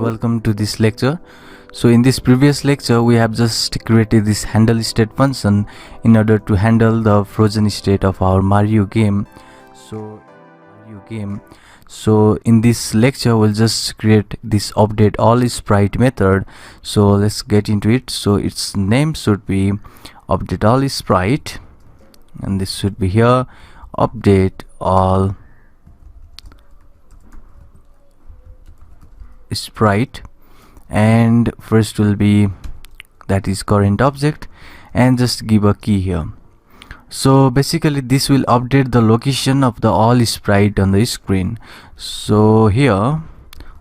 welcome to this lecture. So in this previous lecture we have just created this handle state function in order to handle the frozen state of our Mario game. So in this lecture we'll just create this update all sprite method. So let's get into it. So its name should be update all sprite, and this should be here update all sprite, and first will be that is current object, and just give a key here. So basically this will update the location of the all sprite on the screen. So here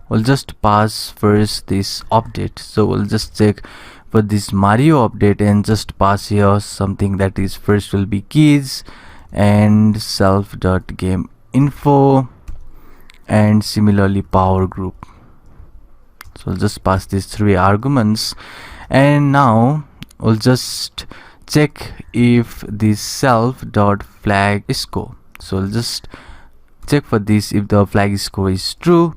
we'll just pass first this update. So we'll just check for this Mario update and just pass here something that is first will be keys and self.gameinfo and similarly power group. So we'll just pass these three arguments, and now we'll just check if this self.flag score. So we'll just check for this. If the flag score is true,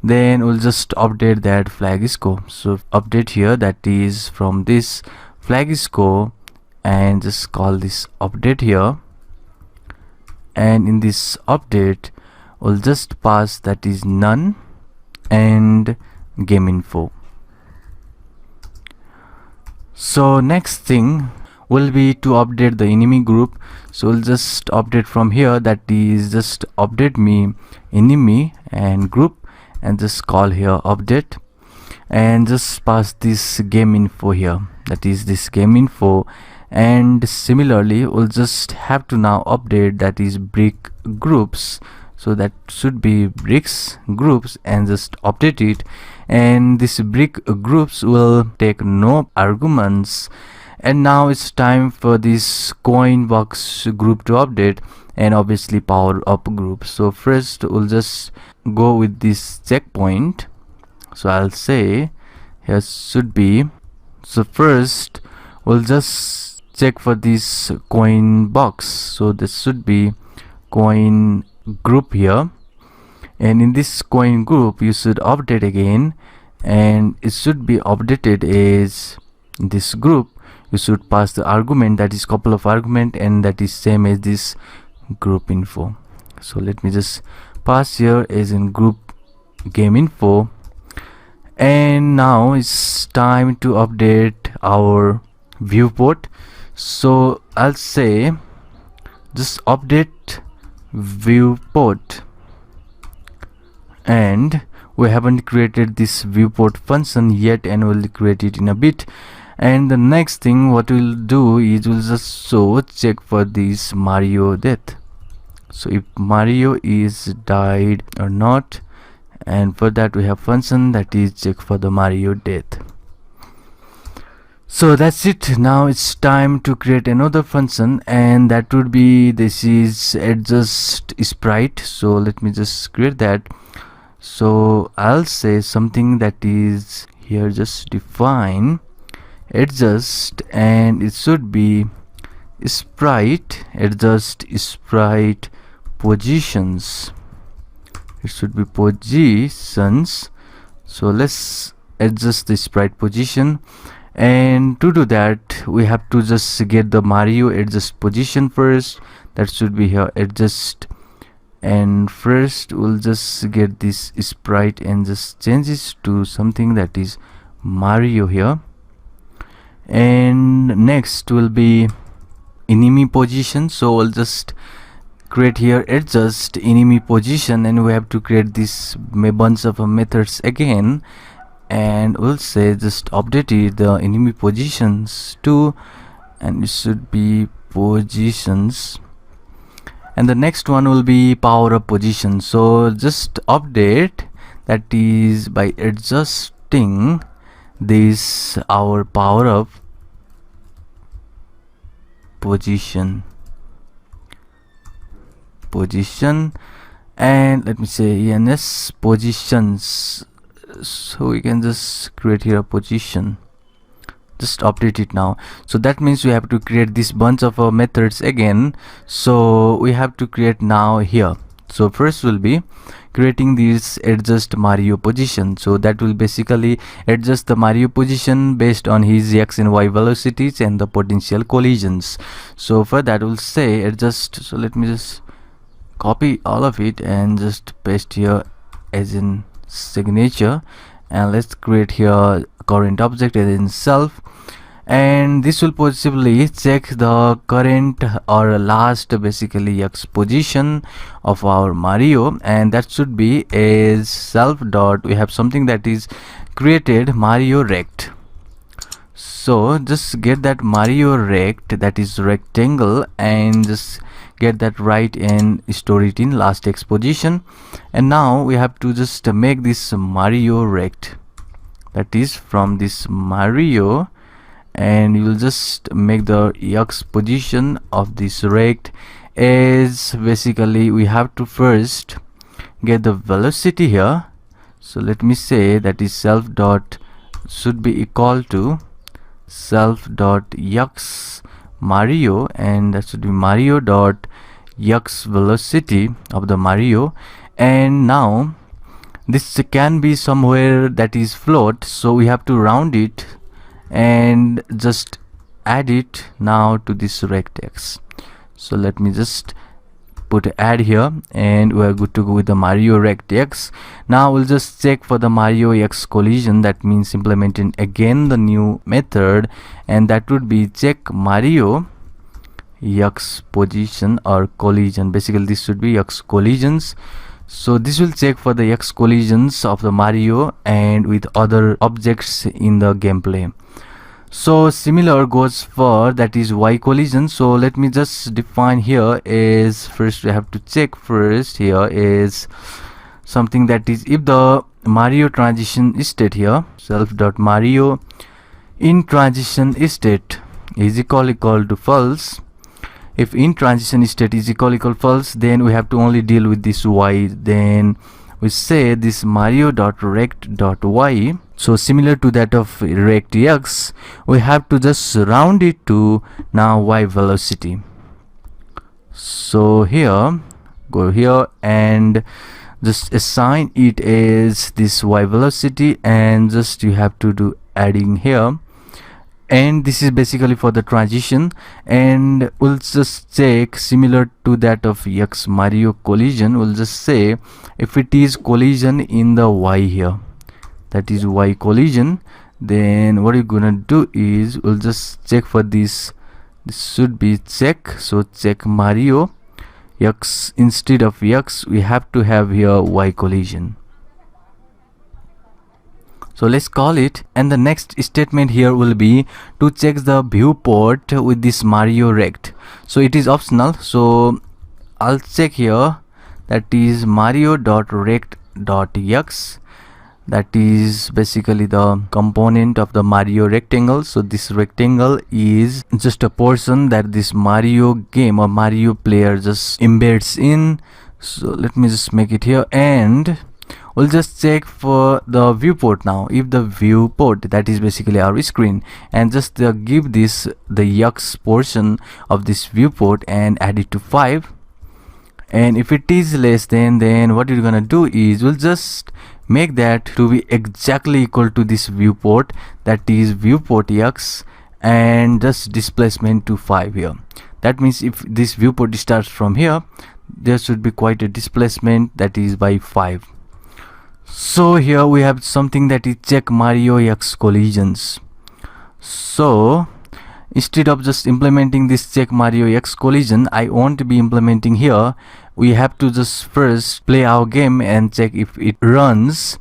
then we'll just update that flag score. So update here that is from this flag score, and just call this update here, and in this update we'll just pass that is none and game info. So next thing will be to update the enemy group. So we'll just update from here, that is just update me enemy and group, and just call here update, and just pass this game info here, that is this game info. And similarly we'll just have to now update that is brick groups. So that should be bricks groups, and just update it, and this brick groups will take no arguments. And now it's time for this coin box group to update, and obviously power up group. So first we'll just go with this checkpoint. So I'll say here should be, so first we'll just check for this coin box. So this should be coin group here, and in this coin group you should update again, and it should be updated as this group. You should pass the argument, that is couple of argument, and that is same as this group info. So let me just pass here as in group game info, and now it's time to update our viewport. So I'll say just update viewport, and we haven't created this viewport function yet, and we'll create it in a bit. And the next thing what we'll do is we'll just check for this Mario death. So if Mario is died or not, and for that we have function that is check for the Mario death. So that's it. Now it's time to create another function, and that would be this is adjust sprite. So let me just create that. So I'll say something that is here, just define adjust, and it should be sprite adjust sprite positions. It should be positions. So let's adjust the sprite position, and to do that we have to just get the Mario adjust position first. That should be here adjust, and first we'll just get this sprite and just change it to something that is Mario here. And next will be enemy position. So we'll just create here adjust enemy position, and we have to create this bunch of methods again, and we'll say just update it the enemy positions too, and it should be positions. And the next one will be power up position. So just update that is by adjusting this our power up position, and let me say ENS positions. So we can just create here a position, just update it now. So that means we have to create this bunch of methods again. So we have to create now here. So first will be creating this adjust Mario position. So that will basically adjust the Mario position based on his x and y velocities and the potential collisions. So for that we'll say adjust. So let me just copy all of it and just paste here as in signature, and let's create here current object as in self, and this will possibly check the current or last basically x position of our Mario, and that should be as self dot we have something that is created Mario rect. So just get that Mario rect, that is rectangle, and just get that right and store it in last x position. And now we have to just make this Mario rect, that is from this Mario, and you will just make the x position of this rect as basically we have to first get the velocity here. So let me say that is self dot should be equal to self dot x Mario, and that should be Mario dot x velocity of the Mario. And now this can be somewhere that is float, so we have to round it and just add it now to this rect x. So let me just put add here, and we are good to go with the Mario rect x. Now we'll just check for the Mario x collision, that means implementing again the new method, and that would be check Mario x position or collision. Basically this should be x collisions. So this will check for the x collisions of the Mario and with other objects in the gameplay. So similar goes for that is y collision. So let me just define here is first we have to check first here is something that is if the Mario transition state here self dot Mario in transition state is equal to false. If in transition state is equal false, then we have to only deal with this y. Then we say this Mario dot rect dot y. So similar to that of rect x, we have to just round it to now y velocity. So here go here and just assign it as this y velocity, and just you have to do adding here, and this is basically for the transition. And we'll just check similar to that of x Mario collision. We'll just say if it is collision in the y here, that is y collision, then what you're gonna do is we'll just check for this should be check. So check Mario x, instead of x we have to have here y collision. So let's call it, and the next statement here will be to check the viewport with this Mario rect. So it is optional, so I'll check here that is Mario dot rect dot x, that is basically the component of the Mario rectangle. So this rectangle is just a portion that this Mario game or Mario player just embeds in. So let me just make it here, and we'll just check for the viewport now. If the viewport, that is basically our screen, and just give this the x portion of this viewport and add it to 5, and if it is less than, then what you're gonna do is we'll just make that to be exactly equal to this viewport, that is viewport x, and just displacement to 5 here. That means if this viewport starts from here, there should be quite a displacement, that is by 5. So here we have something that is check Mario x collisions. So instead of just implementing this check Mario x collision, I won't be implementing here. We have to just first play our game and check if it runs,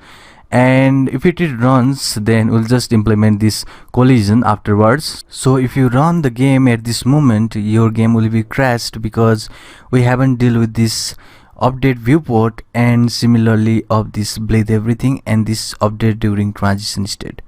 and if it runs, then we'll just implement this collision afterwards. So if you run the game at this moment, your game will be crashed because we haven't dealt with this update viewport, and similarly of this Blit everything and this update during transition state.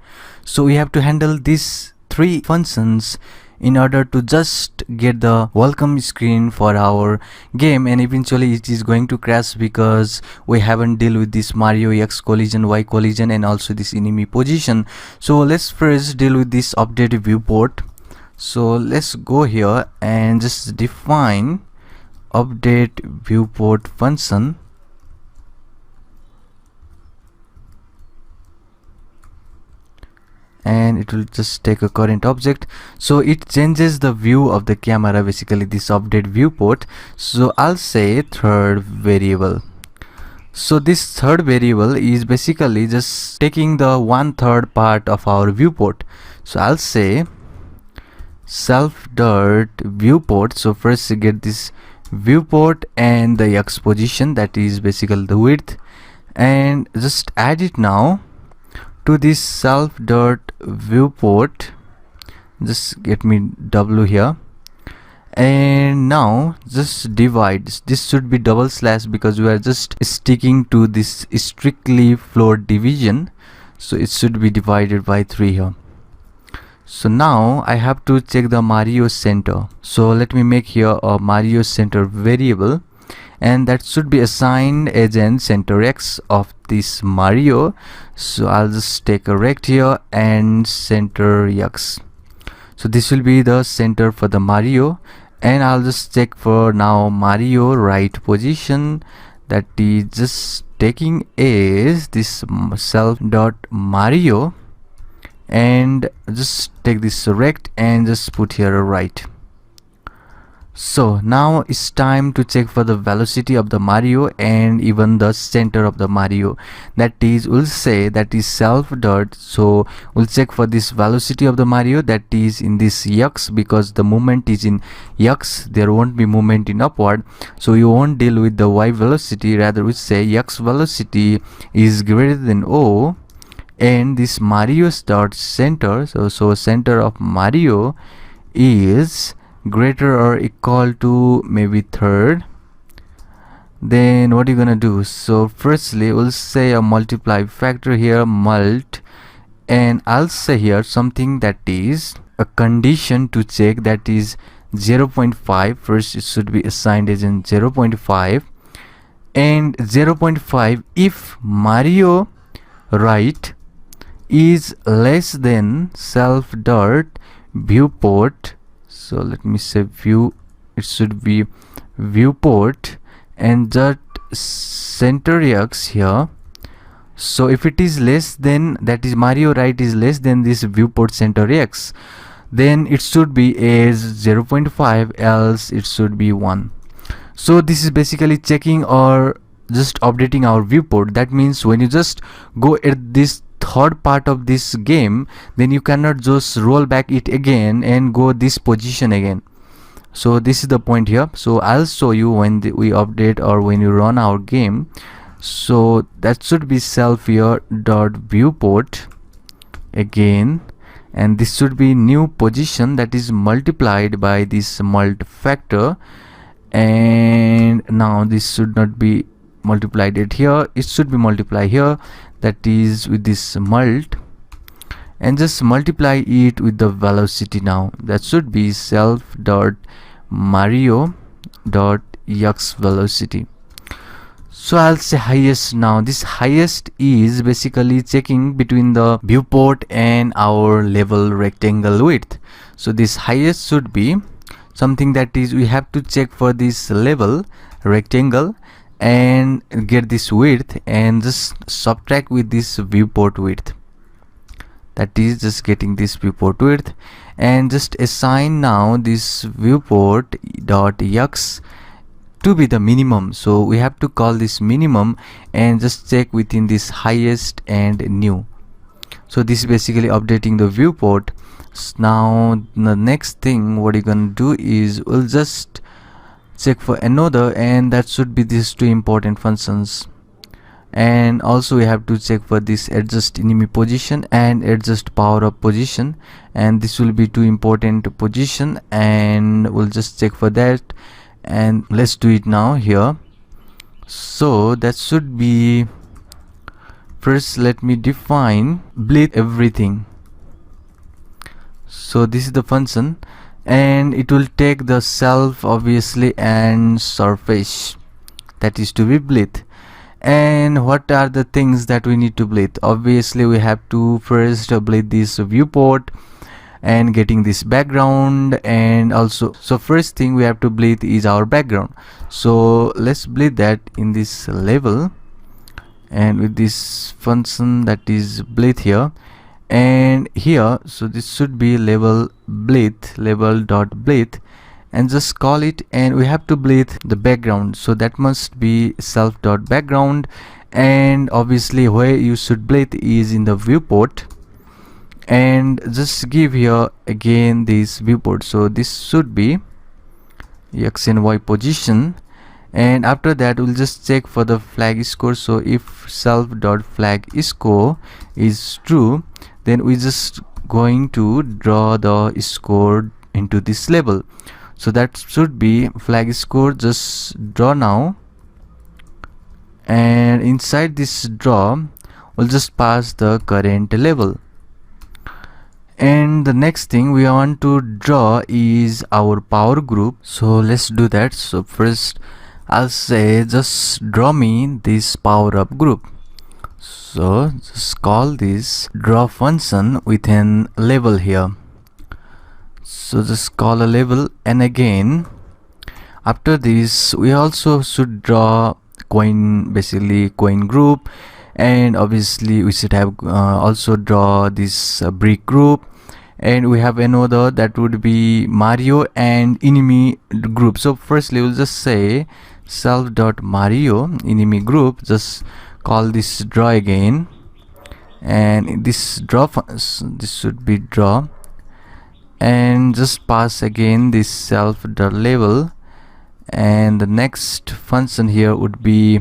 So we have to handle these 3 functions in order to just get the welcome screen for our game, and eventually it is going to crash because we haven't dealt with this Mario x collision, y collision, and also this enemy position. So let's first deal with this update viewport. So let's go here and just define update viewport function. and it will just take a current object, so it changes the view of the camera, basically this update viewport. So I'll say third variable. So this third variable is basically just taking the 1/3 part of our viewport. So I'll say self.viewport. So first you get this viewport and the x position, that is basically the width, and just add it now to this self.viewport. Just get me w here, and now just divide. This should be double slash because we are just sticking to this strictly floor division, so it should be divided by 3 here. So now I have to check the Mario center. So let me make here a Mario center variable, and that should be assigned as an center x of this Mario. So I'll just take a rect here and center x. So this will be the center for the Mario, and I'll just check for now Mario right position, that is just taking is this self.Mario, and just take this rect and just put here a right. So now it's time to check for the velocity of the Mario and even the center of the Mario, that is we'll say that is self dot. So we'll check for this velocity of the Mario, that is in this x, because the movement is in x, there won't be movement in upward, so you won't deal with the y velocity, rather we say x velocity is greater than O, and this Mario's dot center, so center of Mario is greater or equal to maybe third. Then what are you gonna do? So firstly we'll say a multiply factor here, mult, and I'll say here something that is a condition to check, that is 0.5. First it should be assigned as in 0.5, and 0.5 if Mario right is less than self dot viewport. So let me say view, it should be viewport and that center x here. So if it is less than, that is Mario right is less than this viewport center x, then it should be as 0.5, else it should be 1. So this is basically checking or just updating our viewport. That means when you just go at this third part of this game, then you cannot just roll back it again and go this position again. So this is the point here. So I'll show you when we update or when you run our game. So that should be self here dot viewport again, and this should be new position, that is multiplied by this mult factor, and now this should not be multiplied it here, it should be multiplied here, that is with this mult, and just multiply it with the velocity. Now that should be self dot Mario dot x velocity. So I'll say highest. Now this highest is basically checking between the viewport and our level rectangle width. So this highest should be something that is we have to check for this level rectangle and get this width and just subtract with this viewport width, that is just getting this viewport width, and just assign now this viewport dot x to be the minimum. So we have to call this minimum and just check within this highest and new. So this is basically updating the viewport. Now the next thing what you're gonna do is we'll just check for another, and that should be these two important functions, and also we have to check for this adjust enemy position and adjust power up position, and this will be two important position, and we'll just check for that, and let's do it now here. So that should be, first let me define Blit everything. So this is the function, and it will take the self obviously and surface, that is to be Blit. And what are the things that we need to Blit? Obviously we have to first Blit this viewport and getting this background, and also so first thing we have to Blit is our background. So let's Blit that in this level and with this function that is Blit here, and here, so this should be label Blit, label.Blit, and just call it, and we have to Blit the background, so that must be self.background. And obviously where you should Blit is in the viewport, and just give here again this viewport, so this should be x and y position. And after that we'll just check for the flag score, so if self.flag score is true, then we just going to draw the score into this label, so that should be flag score. Just draw now, and inside this draw we'll just pass the current label. And the next thing we want to draw is our power group, so let's do that. So first I'll say just draw me this power up group, so just call this draw function with an label here. So just call a label, and again after this we also should draw coin, basically coin group, and obviously we should have also draw this brick group, and we have another that would be Mario and enemy group. So firstly we'll just say self.Mario enemy group, just call this draw again, and this draw this should be draw, and just pass again this self.label, and the next function here would be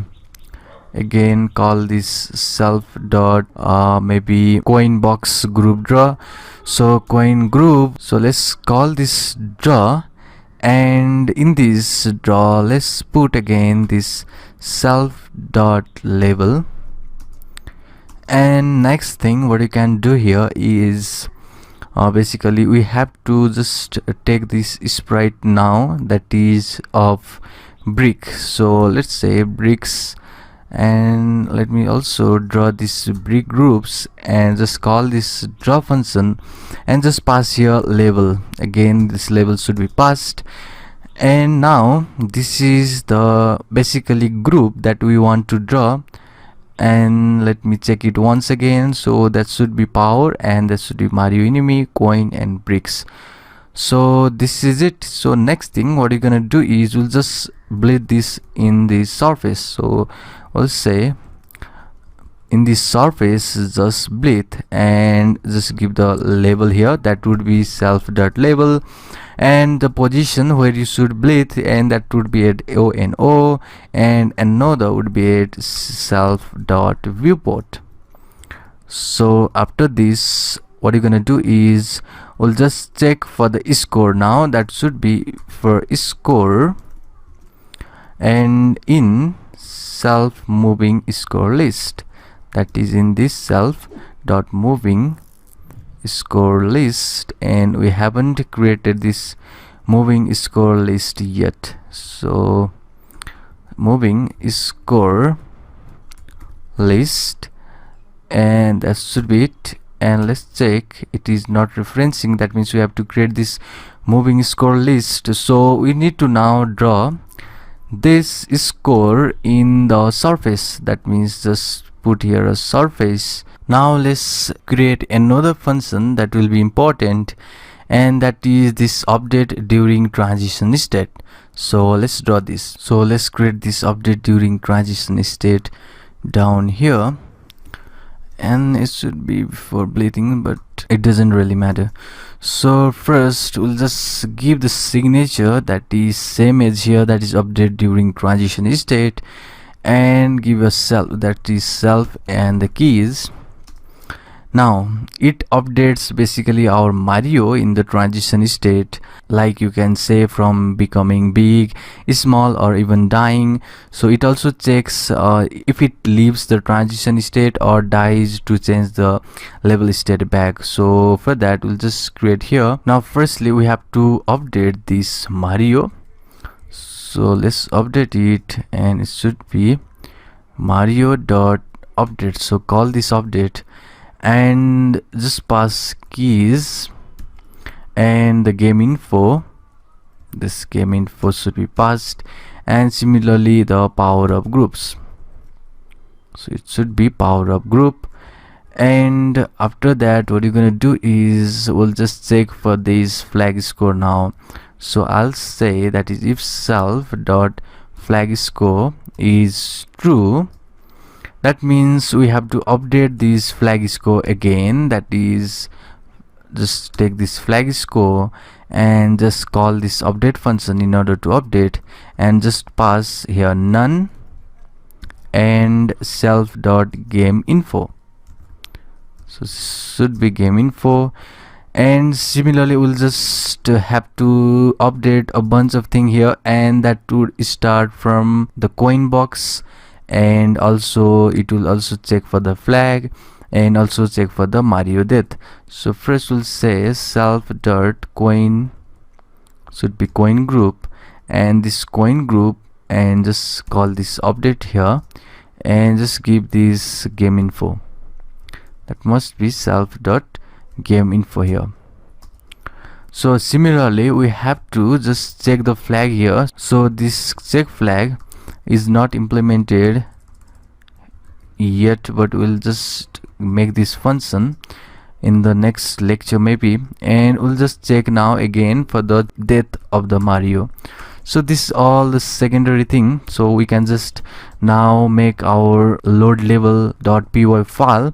again call this self dot maybe coin box group draw, so coin group. So let's call this draw, and in this draw let's put again this self dot label. And next thing what you can do here is basically we have to just take this sprite now that is of brick, so let's say bricks, and let me also draw these brick groups, and just call this draw function, and just pass here label. Again this label should be passed, and now this is the basically group that we want to draw. And let me check it once again, so that should be power, and that should be Mario enemy, coin, and bricks. So this is it. So next thing what you're gonna do is we'll just Blit this in the surface, so we'll say in this surface just Blit, and just give the label here, that would be self.label, and the position where you should Blit, and that would be at O and O, and another would be at self.viewport. So after this what you're gonna do is we'll just check for the score now, that should be for score, and in self moving score list, that is in this self dot moving score list, and we haven't created this moving score list yet, so moving score list, and that should be it. And let's check, it is not referencing, that means we have to create this moving score list. So we need to now draw this score in the surface, that means just put here a surface. Now let's create another function that will be important, and that is this update during transition state. So let's draw this. So let's create this update during transition state down here, and it should be before bleeding, but it doesn't really matter. So first we'll just give the signature that is same as here, that is update during transition state, and give a self, that is self, and the keys. Now it updates basically our Mario in the transition state, like you can say from becoming big, small, or even dying. So it also checks if it leaves the transition state or dies to change the level state back. So for that we'll just create here. Now firstly we have to update this Mario, so let's update it, and it should be Mario dot update. So call this update, and just pass keys and the game info. This game info should be passed, and similarly the power up groups, so it should be power up group. And after that, what you're gonna do is we'll just check for this flag score now. So I'll say that is if self dot flag score is true, that means we have to update this flag score again. That is, just take this flag score and just call this update function in order to update, and just pass here none and self dot game info. So should be game info. And similarly we'll just have to update a bunch of thing here, and that would start from the coin box, and also it will also check for the flag and also check for the Mario death. So first we'll say self dot coin, should be coin group, and this coin group, and just call this update here and just give this game info. That must be self dot game info here. So similarly we have to just check the flag here. So this check flag is not implemented yet, but we'll just make this function in the next lecture maybe, and we'll just check now again for the death of the Mario. So this is all the secondary thing. So we can just now make our load level.py file,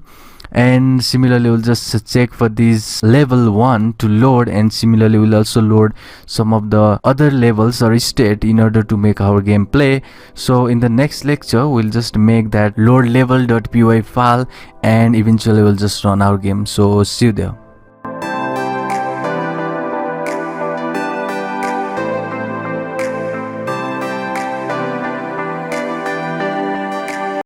and similarly we'll just check for this level 1 to load, and similarly we'll also load some of the other levels or state in order to make our game play. So in the next lecture we'll just make that load level.py file, and eventually we'll just run our game. So see you there.